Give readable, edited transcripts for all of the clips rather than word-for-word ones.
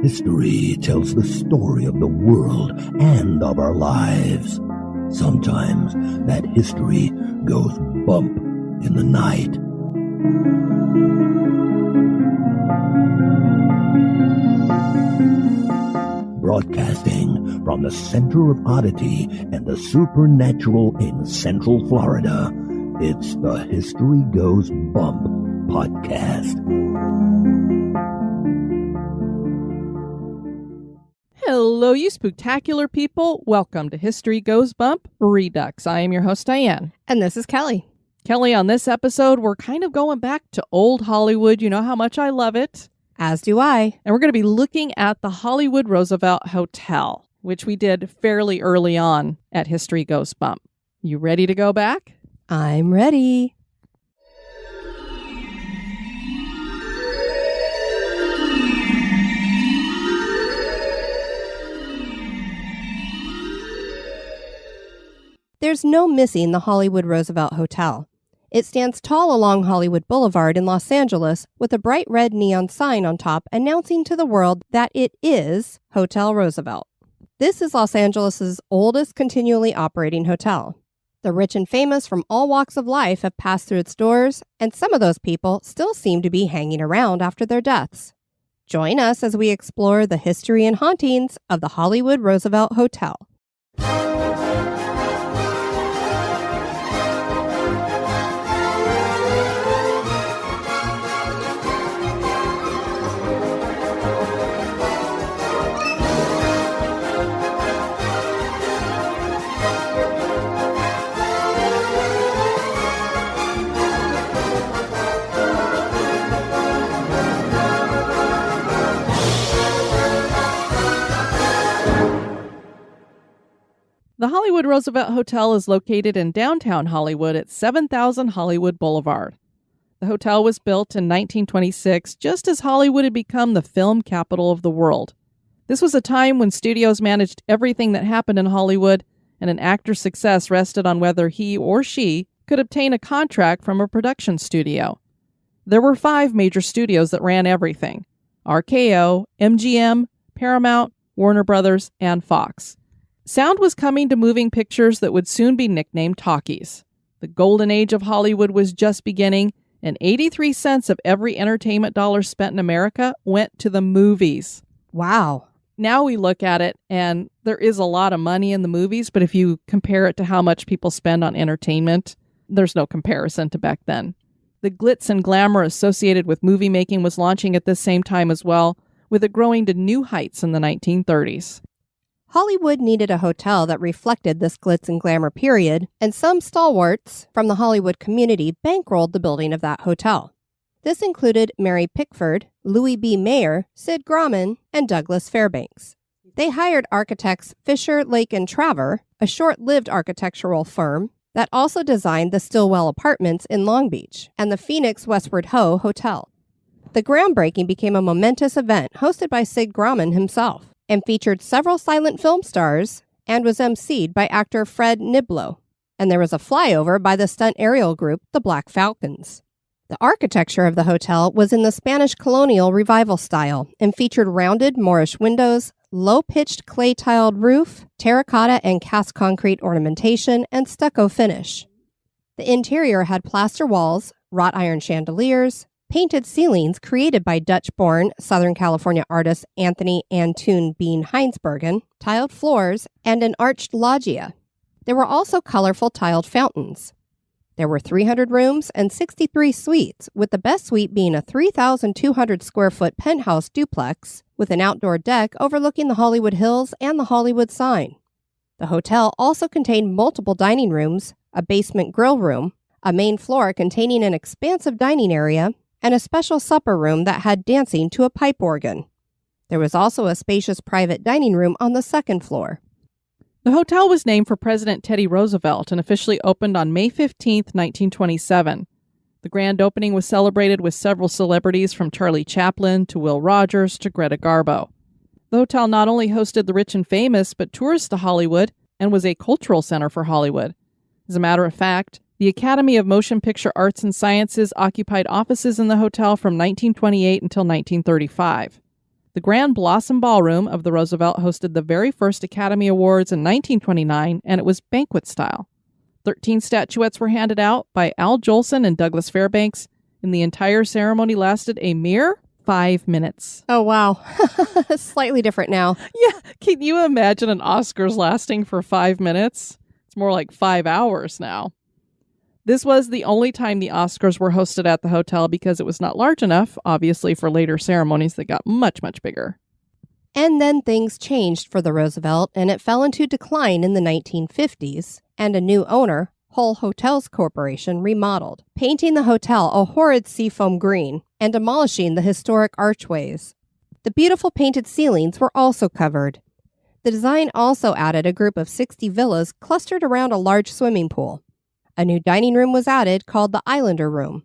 History tells the story of the world and of our lives. Sometimes that history goes bump in the night. Broadcasting from the center of oddity and the supernatural in Central Florida, it's the History Goes Bump podcast. Hello, you spooktacular people. Welcome to History Goes Bump, Redux. I am your host, Diane. And this is Kelly. Kelly, on this episode, we're kind of going back to old Hollywood. You know how much I love it. As do I. And we're going to be looking at the Hollywood Roosevelt Hotel, which we did fairly early on at History Goes Bump. You ready to go back? I'm ready. There's no missing the Hollywood Roosevelt Hotel. It stands tall along Hollywood Boulevard in Los Angeles with a bright red neon sign on top announcing to the world that it is Hotel Roosevelt. This is Los Angeles' oldest continually operating hotel. The rich and famous from all walks of life have passed through its doors, and some of those people still seem to be hanging around after their deaths. Join us as we explore the history and hauntings of the Hollywood Roosevelt Hotel. The Hollywood Roosevelt Hotel is located in downtown Hollywood at 7000 Hollywood Boulevard. The hotel was built in 1926, just as Hollywood had become the film capital of the world. This was a time when studios managed everything that happened in Hollywood, and an actor's success rested on whether he or she could obtain a contract from a production studio. There were 5 major studios that ran everything: RKO, MGM, Paramount, Warner Brothers, and Fox. Sound was coming to moving pictures that would soon be nicknamed talkies. The golden age of Hollywood was just beginning, and 83 cents of every entertainment dollar spent in America went to the movies. Wow. Now we look at it, and there is a lot of money in the movies, but if you compare it to how much people spend on entertainment, there's no comparison to back then. The glitz and glamour associated with movie making was launching at this same time as well, with it growing to new heights in the 1930s. Hollywood needed a hotel that reflected this glitz and glamour period, and some stalwarts from the Hollywood community bankrolled the building of that hotel. This included Mary Pickford, Louis B. Mayer, Sid Grauman, and Douglas Fairbanks. They hired architects Fisher, Lake, and Traver, a short-lived architectural firm that also designed the Stillwell Apartments in Long Beach and the Phoenix Westward Ho Hotel. The groundbreaking became a momentous event hosted by Sid Grauman himself, and featured several silent film stars, and was emceed by actor Fred Niblo. And there was a flyover by the stunt aerial group, the Black Falcons. The architecture of the hotel was in the Spanish colonial revival style and featured rounded Moorish windows, low-pitched clay-tiled roof, terracotta and cast concrete ornamentation, and stucco finish. The interior had plaster walls, wrought iron chandeliers, painted ceilings created by Dutch-born Southern California artist Anthony Antoon Bean Heinsbergen, tiled floors, and an arched loggia. There were also colorful tiled fountains. There were 300 rooms and 63 suites, with the best suite being a 3,200 square foot penthouse duplex with an outdoor deck overlooking the Hollywood Hills and the Hollywood sign. The hotel also contained multiple dining rooms, a basement grill room, a main floor containing an expansive dining area, and a special supper room that had dancing to a pipe organ. There was also a spacious private dining room on the second floor. The hotel was named for President Teddy Roosevelt and officially opened on May 15, 1927. The grand opening was celebrated with several celebrities from Charlie Chaplin to Will Rogers to Greta Garbo. The hotel not only hosted the rich and famous, but tourists to Hollywood and was a cultural center for Hollywood. As a matter of fact, the Academy of Motion Picture Arts and Sciences occupied offices in the hotel from 1928 until 1935. The Grand Blossom Ballroom of the Roosevelt hosted the very first Academy Awards in 1929, and it was banquet style. 13 statuettes were handed out by Al Jolson and Douglas Fairbanks, and the entire ceremony lasted a mere 5 minutes. Oh, wow. Slightly different now. Yeah, can you imagine an Oscars lasting for 5 minutes? It's more like 5 hours now. This was the only time the Oscars were hosted at the hotel because it was not large enough, obviously, for later ceremonies that got much, much bigger. And then things changed for the Roosevelt, and it fell into decline in the 1950s, and a new owner, Hull Hotels Corporation, remodeled, painting the hotel a horrid seafoam green and demolishing the historic archways. The beautiful painted ceilings were also covered. The design also added a group of 60 villas clustered around a large swimming pool. A new dining room was added called the Islander Room.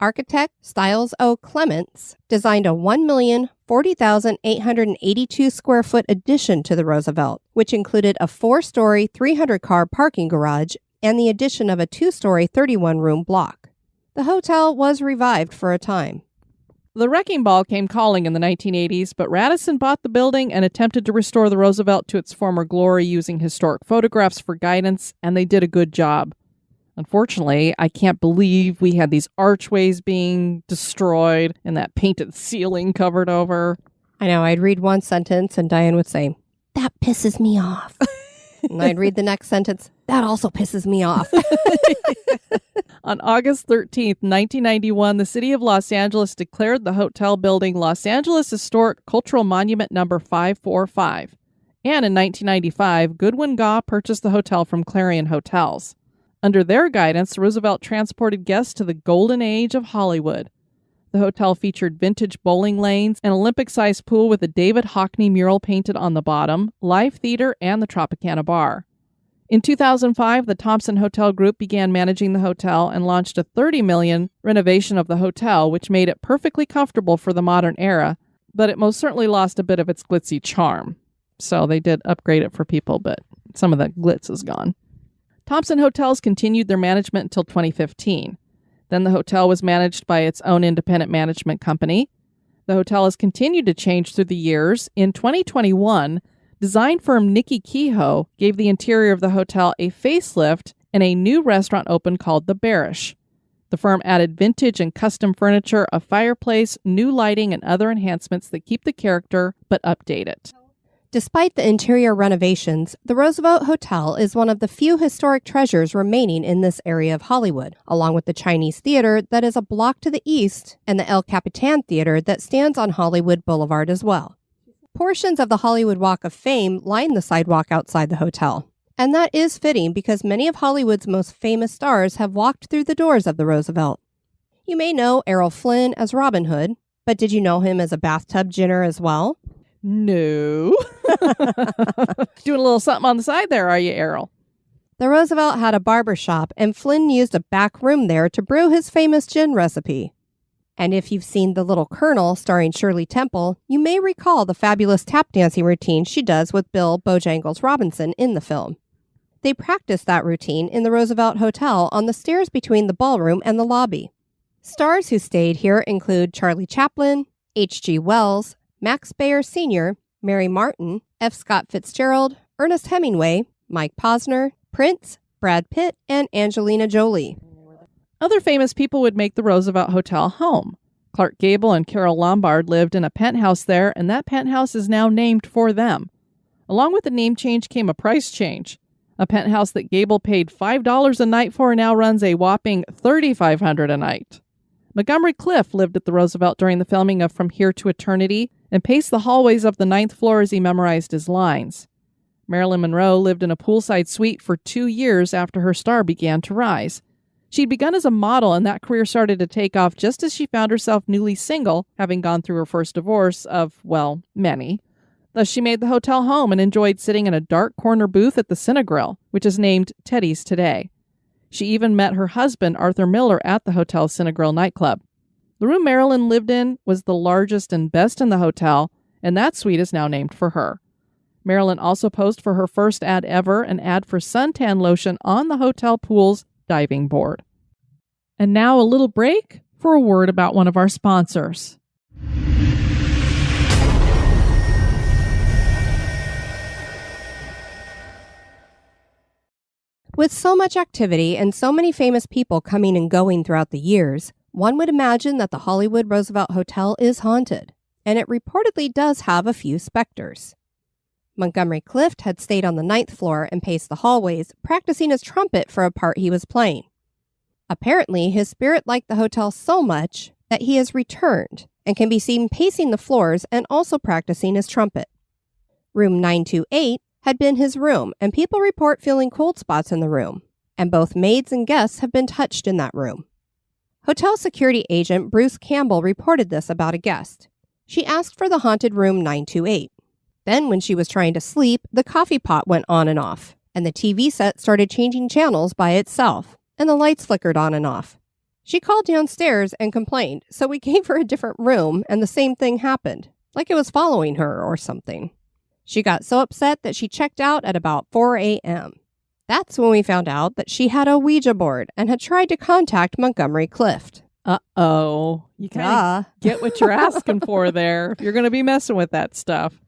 Architect Styles O. Clements designed a 1,040,882 square foot addition to the Roosevelt, which included a 4-story, 300-car parking garage and the addition of a 2-story, 31-room block. The hotel was revived for a time. The wrecking ball came calling in the 1980s, but Radisson bought the building and attempted to restore the Roosevelt to its former glory using historic photographs for guidance, and they did a good job. Unfortunately, I can't believe we had these archways being destroyed and that painted ceiling covered over. I know, I'd read one sentence and Diane would say, "That pisses me off." And I'd read the next sentence, "That also pisses me off." On August 13th, 1991, the city of Los Angeles declared the hotel building Los Angeles Historic Cultural Monument number 545. And in 1995, Goodwin Gaw purchased the hotel from Clarion Hotels. Under their guidance, Roosevelt transported guests to the golden age of Hollywood. The hotel featured vintage bowling lanes, an Olympic-sized pool with a David Hockney mural painted on the bottom, live theater, and the Tropicana bar. In 2005, the Thompson Hotel Group began managing the hotel and launched a $30 million renovation of the hotel, which made it perfectly comfortable for the modern era, but it most certainly lost a bit of its glitzy charm. So they did upgrade it for people, but some of the glitz is gone. Thompson Hotels continued their management until 2015. Then the hotel was managed by its own independent management company. The hotel has continued to change through the years. In 2021, design firm Nikki Kehoe gave the interior of the hotel a facelift and a new restaurant opened called The Barish. The firm added vintage and custom furniture, a fireplace, new lighting, and other enhancements that keep the character but update it. Despite the interior renovations, the Roosevelt Hotel is one of the few historic treasures remaining in this area of Hollywood, along with the Chinese Theater that is a block to the east and the El Capitan Theater that stands on Hollywood Boulevard as well. Portions of the Hollywood Walk of Fame line the sidewalk outside the hotel, and that is fitting because many of Hollywood's most famous stars have walked through the doors of the Roosevelt. You may know Errol Flynn as Robin Hood, but did you know him as a bathtub ginner as well? No. Doing a little something on the side there, are you, Errol? The Roosevelt had a barber shop, and Flynn used a back room there to brew his famous gin recipe. And if you've seen The Little Colonel starring Shirley Temple, you may recall the fabulous tap dancing routine she does with Bill Bojangles Robinson in the film. They practiced that routine in the Roosevelt Hotel on the stairs between the ballroom and the lobby. Stars who stayed here include Charlie Chaplin, H.G. Wells, Max Baer Sr., Mary Martin, F. Scott Fitzgerald, Ernest Hemingway, Mike Posner, Prince, Brad Pitt, and Angelina Jolie. Other famous people would make the Roosevelt Hotel home. Clark Gable and Carole Lombard lived in a penthouse there, and that penthouse is now named for them. Along with the name change came a price change. A penthouse that Gable paid $5 a night for now runs a whopping $3,500 a night. Montgomery Clift lived at the Roosevelt during the filming of From Here to Eternity and paced the hallways of the 9th floor as he memorized his lines. Marilyn Monroe lived in a poolside suite for 2 years after her star began to rise. She'd begun as a model, and that career started to take off just as she found herself newly single, having gone through her first divorce of, well, many. Thus, she made the hotel home and enjoyed sitting in a dark corner booth at the Cinegrill, which is named Teddy's today. She even met her husband, Arthur Miller, at the hotel's Cinegrill nightclub. The room Marilyn lived in was the largest and best in the hotel, and that suite is now named for her. Marilyn also posed for her first ad ever, an ad for suntan lotion on the hotel pool's diving board. And now a little break for a word about one of our sponsors. With so much activity and so many famous people coming and going throughout the years, one would imagine that the Hollywood Roosevelt Hotel is haunted, and it reportedly does have a few specters. Montgomery Clift had stayed on the 9th floor and paced the hallways, practicing his trumpet for a part he was playing. Apparently, his spirit liked the hotel so much that he has returned and can be seen pacing the floors and also practicing his trumpet. Room 928 had been his room, and people report feeling cold spots in the room, and both maids and guests have been touched in that room. Hotel security agent Bruce Campbell reported this about a guest. She asked for the haunted room 928. Then, when she was trying to sleep, the coffee pot went on and off, and the TV set started changing channels by itself, and the lights flickered on and off. She called downstairs and complained, so we gave her a different room, and the same thing happened, like it was following her or something. She got so upset that she checked out at about 4 a.m. That's when we found out that she had a Ouija board and had tried to contact Montgomery Clift. Uh-oh. You kind of get what you're asking for there if you're going to be messing with that stuff.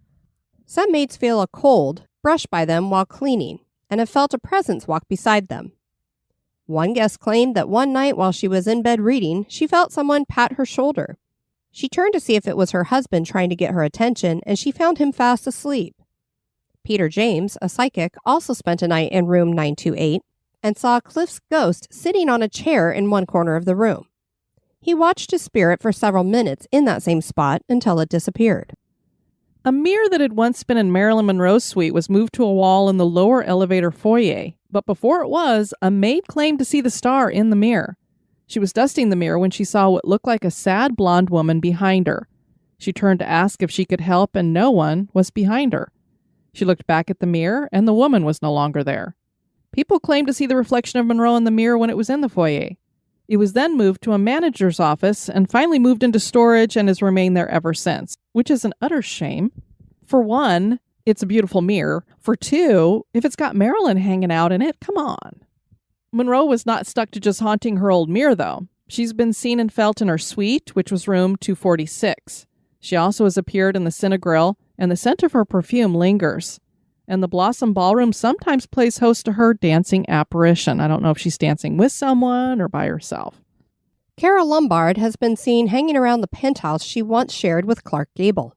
Some maids feel a cold brushed by them while cleaning and have felt a presence walk beside them. One guest claimed that one night while she was in bed reading, she felt someone pat her shoulder. She turned to see if it was her husband trying to get her attention, and she found him fast asleep. Peter James, a psychic, also spent a night in room 928 and saw Clift's ghost sitting on a chair in one corner of the room. He watched his spirit for several minutes in that same spot until it disappeared. A mirror that had once been in Marilyn Monroe's suite was moved to a wall in the lower elevator foyer, but before it was, a maid claimed to see the star in the mirror. She was dusting the mirror when she saw what looked like a sad blonde woman behind her. She turned to ask if she could help, and no one was behind her. She looked back at the mirror, and the woman was no longer there. People claimed to see the reflection of Monroe in the mirror when it was in the foyer. It was then moved to a manager's office and finally moved into storage and has remained there ever since, which is an utter shame. For one, it's a beautiful mirror. For two, if it's got Marilyn hanging out in it, come on. Monroe was not stuck to just haunting her old mirror, though. She's been seen and felt in her suite, which was room 246. She also has appeared in the Cinegrill, and the scent of her perfume lingers. And the Blossom Ballroom sometimes plays host to her dancing apparition. I don't know if she's dancing with someone or by herself. Cara Lombard has been seen hanging around the penthouse she once shared with Clark Gable.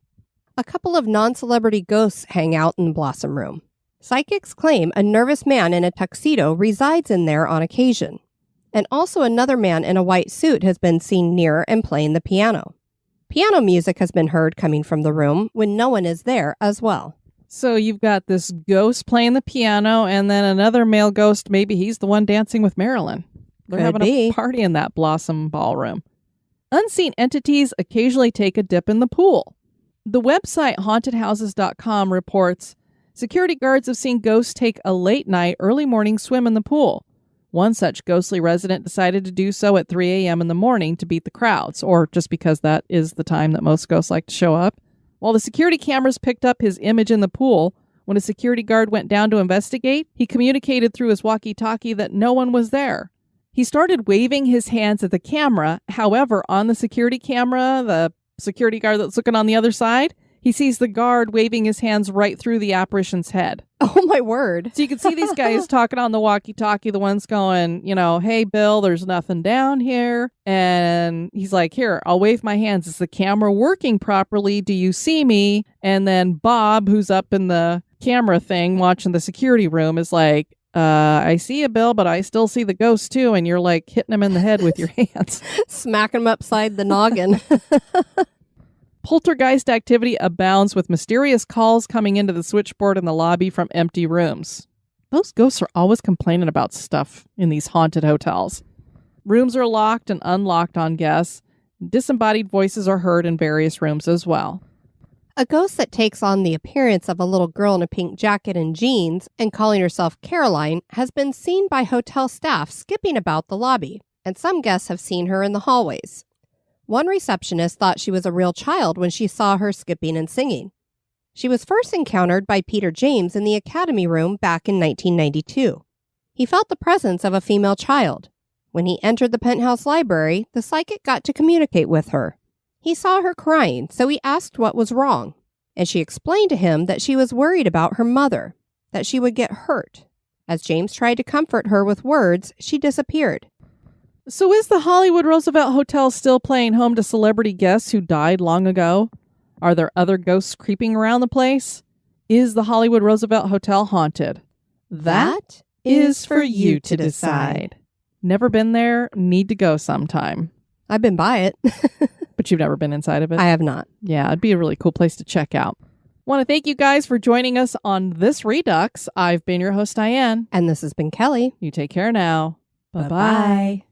A couple of non-celebrity ghosts hang out in the Blossom Room. Psychics claim a nervous man in a tuxedo resides in there on occasion. And also another man in a white suit has been seen near and playing the piano. Piano music has been heard coming from the room when no one is there as well. So you've got this ghost playing the piano and then another male ghost, maybe he's the one dancing with Marilyn. They're having a party in that Blossom Ballroom. Unseen entities occasionally take a dip in the pool. The website hauntedhouses.com reports security guards have seen ghosts take a late night, early morning swim in the pool. One such ghostly resident decided to do so at 3 a.m. in the morning to beat the crowds, or just because that is the time that most ghosts like to show up. While the security cameras picked up his image in the pool, when a security guard went down to investigate, he communicated through his walkie-talkie that no one was there. He started waving his hands at the camera. However, on the security camera, the security guard that's looking on the other side, he sees the guard waving his hands right through the apparition's head. Oh, my word. So you can see these guys talking on the walkie-talkie, the ones going, hey, Bill, there's nothing down here. And he's like, here, I'll wave my hands. Is the camera working properly? Do you see me? And then Bob, who's up in the camera thing watching the security room, is like, I see you, Bill, but I still see the ghost, too. And you're like hitting him in the head with your hands. Smacking him upside the noggin. Poltergeist activity abounds with mysterious calls coming into the switchboard in the lobby from empty rooms. Those ghosts are always complaining about stuff in these haunted hotels. Rooms are locked and unlocked on guests. Disembodied voices are heard in various rooms as well. A ghost that takes on the appearance of a little girl in a pink jacket and jeans and calling herself Caroline has been seen by hotel staff skipping about the lobby, and some guests have seen her in the hallways. One receptionist thought she was a real child when she saw her skipping and singing. She was first encountered by Peter James in the Academy Room back in 1992. He felt the presence of a female child. When he entered the penthouse library, the psychic got to communicate with her. He saw her crying, so he asked what was wrong, and she explained to him that she was worried about her mother, that she would get hurt. As James tried to comfort her with words, she disappeared. So is the Hollywood Roosevelt Hotel still playing home to celebrity guests who died long ago? Are there other ghosts creeping around the place? Is the Hollywood Roosevelt Hotel haunted? That is for you to decide. Never been there, need to go sometime. I've been by it. But you've never been inside of it? I have not. Yeah, it'd be a really cool place to check out. Want to thank you guys for joining us on this Redux. I've been your host, Diane. And this has been Kelly. You take care now. Bye-bye.